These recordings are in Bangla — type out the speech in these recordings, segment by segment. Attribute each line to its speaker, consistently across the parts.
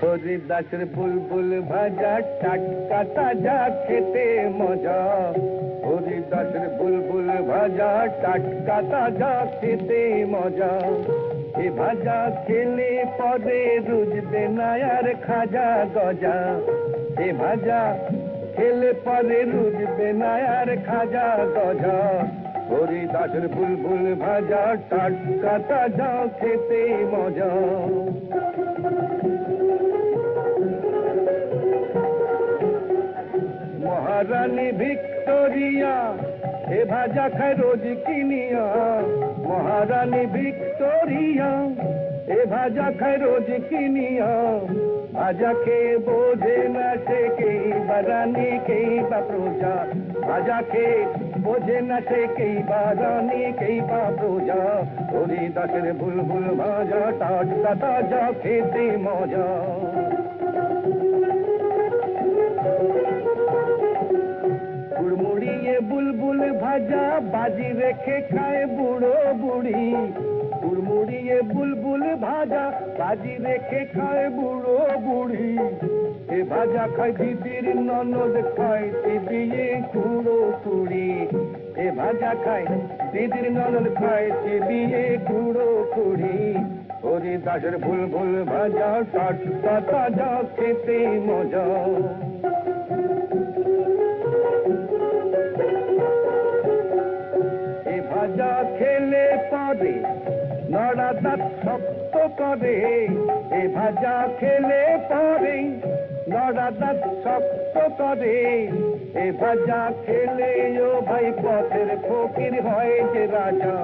Speaker 1: হরিদাসের বুলবুল ভাজা টাটকা তাজা খেতে মজা, হরিদাসের বুলবুল ভাজা টাটকা তাজা খেতে মজা। এ ভাজা খেলে পরে রুজবে না আর খাজা গজা, এ ভাজা খেলে পরে রুজবে না আর খাজা গজা। হরিদাসের বুলবুল ভাজা টাটকা তাজা খেতে মজা। মহারানী ভিক্টোরিয়া এ ভাজা খায় রোজ কিনিয়া, মহারানী ভিক্টোরিয়া এ ভাজা খায় রোজ কিনিয়া। ভাজা খেয়ে বোঝে না সে কেই বা রানী কেই বা প্রজা, ভাজা খেয়ে বোঝে না সে কেই বা রানী কেই বা প্রজা। হরিদাসের বুলবুল ভাজা টাটকা তাজা খেতে মজা। গুড়মুড়িয়ে বুলবুল ভাজা বাজি রেখে খায় বুড়ো বুড়ি, গুড়মুড়িয়ে বুলবুল ভাজা বাজি রেখে খায় বুড়ো বুড়ি। এ ভাজা খায় দিদির ননদ খায় চিবিয়ে কুড়ো কুড়ি, এ ভাজা খায় দিদির ননদ খায় চিবিয়ে কুড়ো কুড়ি। হরিদাসের বুলবুল ভাজা টাটকা তাজা খেতে মজা। ভাজা খেলে পরে নড়া দাঁত শক্ত করে, এ ভাজা খেলে পরে নড়া দাঁত শক্ত করে। এ ভাজা খেলে ও ভাই পথের ফকির হয় যে রাজা,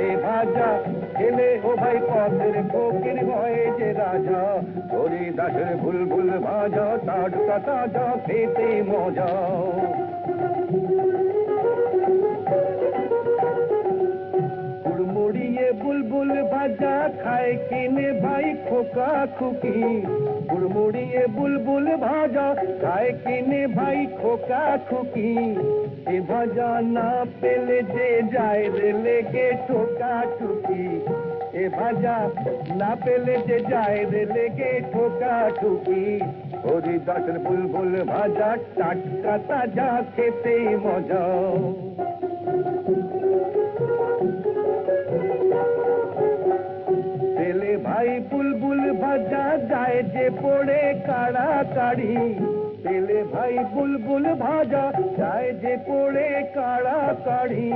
Speaker 1: এ ভাজা খেলে ও ভাই পথের ফকির হয় যে রাজা। হরিদাসের বুলবুল ভাজা টাটকা তাজা খেতে মজা। গুড়মুড়িয়ে বুলবুল ভাজা খায় কিনে ভাই খোকা খুকি, গুড়মুড়িয়ে বুলবুল ভাজা খায় কিনে ভাই খোকা খুকি। এ ভাজা না পেলে যে যায় রে লেগে ঠোকা ঠুকি, এ ভাজা না পেলে যে যায় রে লেগে ঠোকা ঠুকি। হরিদাসের বুলবুল ভাজা টাটকা তাজা খেতে মজা। তেলে ভাই বুলবুল ভাজা যায় যে পড়ে কাড়াকাড়ি, তেলে ভাই বুলবুল ভাজা যায় যে পড়ে কাড়াকাড়ি।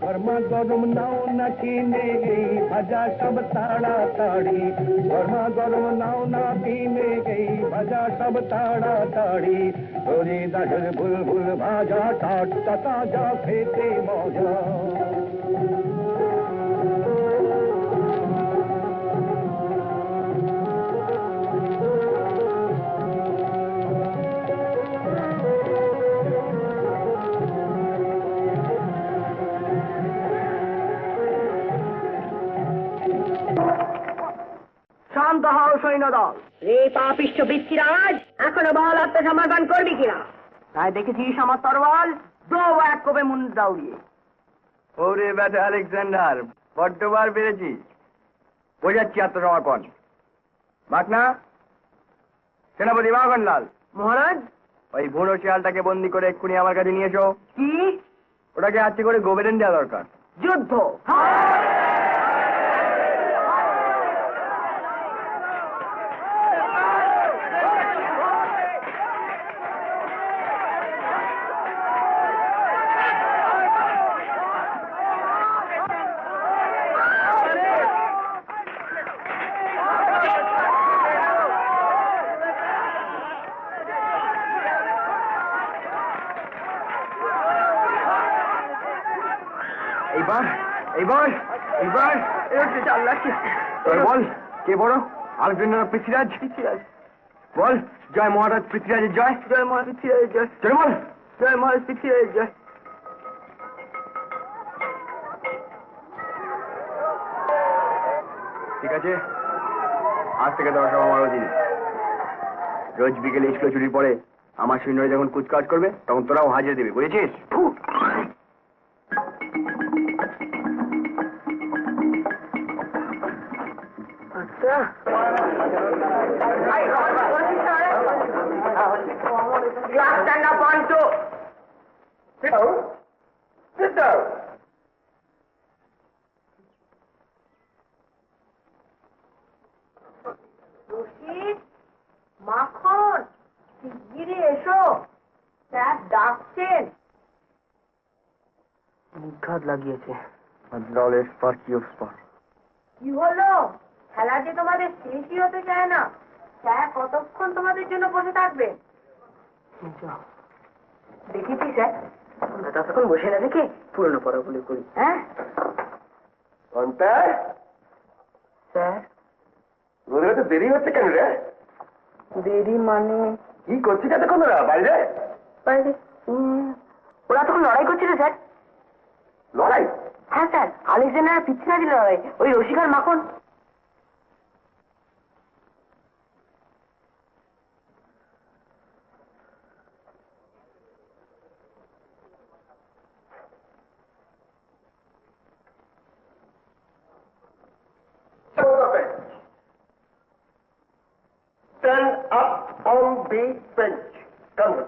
Speaker 1: গরমা গরম নাও না কিনে গই ভাজা সব তাড়াতাড়ি, গরমা গরম নাও না কিনে গই ভাজা সব তাড়াতাড়ি। হরিদাসের বুলবুল ভাজা টাটকা তাজা খেতে মজা।
Speaker 2: শান্ত হও সৈন্যদল।
Speaker 3: রে পাপিষ্ঠ বৃত্তিরাজ, এখনো বল আত্মসমর্পণ করবি কিনা?
Speaker 2: তাই দেখেছিস আমার তরোয়াল দো এক কোপে মুন্ডা উড়িয়ে।
Speaker 1: ওরে বেটা আলেকজান্ডার, বড্ডবার বেড়েছিস, বোঝাচ্ছি আত্মসমর্পণ। মাকনা, সেনাপতি বাগনলাল।
Speaker 2: মহারাজ।
Speaker 1: ওই বুড়ো শিয়ালটাকে বন্দি করে এক্ষুনি আমার কাছে নিয়ে এসো।
Speaker 2: কি?
Speaker 1: ওটাকে হাতে করে গোবেরেন দেওয়া দরকার।
Speaker 2: যুদ্ধ।
Speaker 1: এইবার এইবার বল, কে বড়? আলেকজান্ডার পৃথ্বীরাজ?
Speaker 2: পৃথ্বীরাজ।
Speaker 1: বল, জয় মহারাজ পৃথ্বীরাজের জয়।
Speaker 2: জয় মহারাজ পৃথ্বীরাজের জয়।
Speaker 1: জয় বল।
Speaker 2: জয় মহারাজ পৃথ্বীরাজের জয়।
Speaker 1: ঠিক আছে,
Speaker 4: আজ থেকে তোরা সব আমার অধীনে। রোজ বিকেলে স্কুলে ছুটির পরে আমার সৈন্যরা যখন কুচকাজ করবে তখন তোরাও হাজিরা দিবি, বুঝেছিস?
Speaker 2: আচ্ছা ক্লাস ঠান্ডা পাঞ্চ মাখন শিগগিরই এসো, স্যার ডাকছেন।
Speaker 4: মুখাত লাগিয়েছে।
Speaker 2: কি হলো? খেলা যে তোমাদের শেষই হতে চায় না। স্যার কতক্ষণ তোমাদের জন্য বসে থাকবে? দেখেছি স্যার, আমরা ততক্ষণ বসে না দেখে পুরনো পড়াগুলি করি। হ্যাঁ স্যার।
Speaker 1: ওদের তো দেরি হচ্ছে কেন রে?
Speaker 2: দেরি মানে?
Speaker 1: কি করছিস এতক্ষণ ওরা বাইরে?
Speaker 2: বাইরে ওরা তখন লড়াই করছিল স্যার।
Speaker 1: লড়াই?
Speaker 2: হ্যাঁ স্যার, আলেকজান্ডার পিছনে দিল লড়াই, ওই রসিকার মাখন।
Speaker 1: Stand up on the bench. Come on.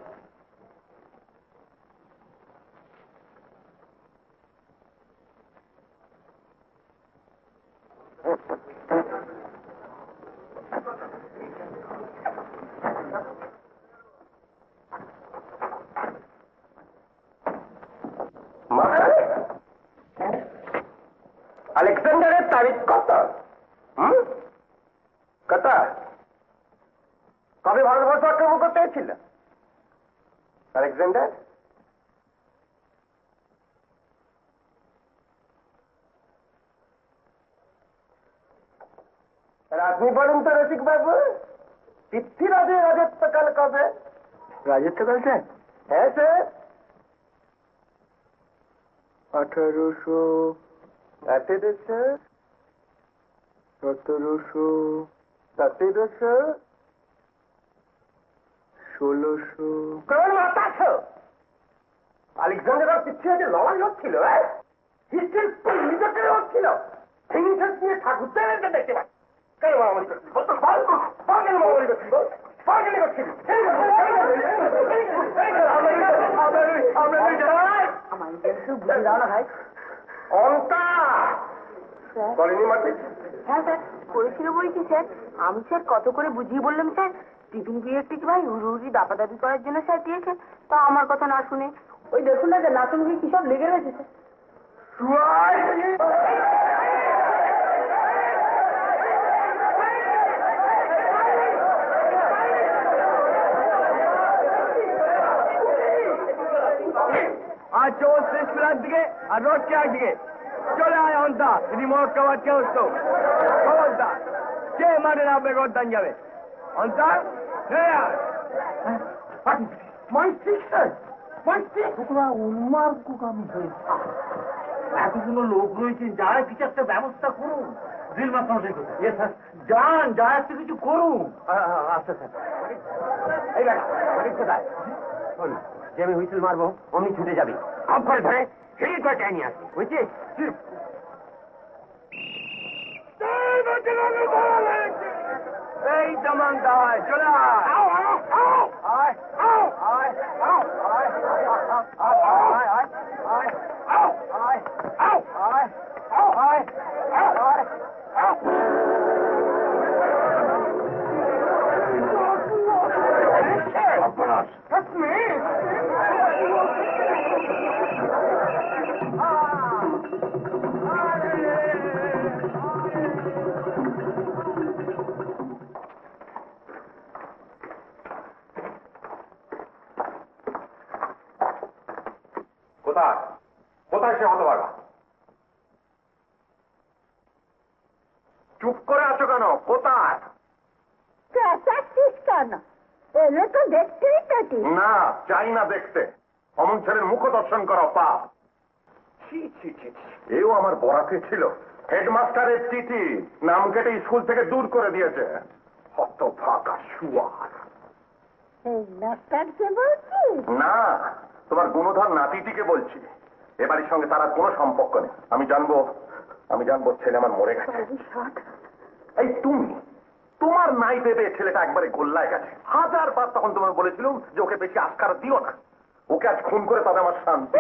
Speaker 1: আলেকজান্ডারের তারিখ কত? কত? কবে ভারতবর্ষ আক্রমণ করতে হয়েছিল আলেকজান্ডার? আপনি বলুন তো রসিক বাবু, পৃথ্বীরাজের রাজত্বকাল কবে?
Speaker 4: রাজত্বকাল স্যার?
Speaker 1: হ্যাঁ স্যার।
Speaker 4: 1800,
Speaker 1: 1800,
Speaker 4: 1700,
Speaker 1: 1700,
Speaker 4: 1600।
Speaker 1: কেমন মাতাছ? আলেকজান্ডার আর পৃথ্বীরাজের লড়াই হচ্ছিল, হিস্ট্রি নিজেকে হচ্ছিল। হিংসেস নিয়ে ঠাকুর দেখতে পাচ্ছি। কেন মারামারি করছিল? কেন মারামারি করছিল? কেন করছিল? অন্তা বলেনি মাটি?
Speaker 2: হ্যাঁ স্যার, করেছিল বলছি স্যার। আমি স্যার কত করে বুঝিয়ে বললাম স্যার, টিফিন পিরিয়ডটিকে ভাই হুড়ি দাপাদাপি করার জন্য স্যার দিয়েছে। তা আমার কথা না শুনে ওই দেখুন না যে নাচনকে কি সব লেগে রয়েছে স্যার।
Speaker 4: आज जो श्रेष्ठ दिखे और रोड के दिखे चले आए होता रिमोट कवर के उसको खबरदार के मारे ना बेगोर दन जावे होता
Speaker 1: মাই সিস্টার, মাই সিস্টার। উন্মার্গ কামি হয়েছে। এতগুলো লোক রয়েছে, যারা কিছু একটা ব্যবস্থা করুন। ড্রিল মাস্টার মশাই কোথায়? ইয়ে স্যার, যান, যা একটু কিছু করুন। আচ্ছা স্যার। এই বেটা, কোথায়? শোন, যে আমি হুইসেল মারবো অমনি ছুটে যাবি। আপ করে ধরে সেই তো চাই নিয়ে আসবি, বুঝছিস?
Speaker 4: এই জমান দায় চলে আয়
Speaker 1: আও আও আও
Speaker 4: আয়
Speaker 1: আও
Speaker 4: আয় আয় আয় আয় আয় আয়
Speaker 1: আও
Speaker 4: আয়
Speaker 1: আও
Speaker 4: আয়
Speaker 1: আও
Speaker 4: আয় আয়
Speaker 1: আও। That's me. কোথায় কোথায় সে হতভাগা? চুপ করে আছো কেন? কোথায়?
Speaker 3: এলে তো দেখতেই পেটি।
Speaker 1: না, চাই না দেখতে। অমন ছেলের মুখ দর্শন করা পাপ। ছি ছি ছি, এও আমার বরাতে ছিল।
Speaker 5: হেডমাস্টারের চিঠি, নাম কেটে স্কুল থেকে দূর করে দিয়েছে। হত ফাঁকা শুয়ার। না, তোমার গুণধর নাতিটিকে বলছি। এ বাড়ির সঙ্গে তার আর কোনো সম্পর্ক নেই। আমি জানবো ছেলে আমার মরে গেছে। এই তুমি, তোমার নাই দেবে ছেলেটা একবারে গোল্লায় গেছে। 1000 বার তখন তোমার বলেছিলাম যে ওকে বেশি আস্কার দিও না। ওকে আজ খুন করে তবে আমার শান্তি।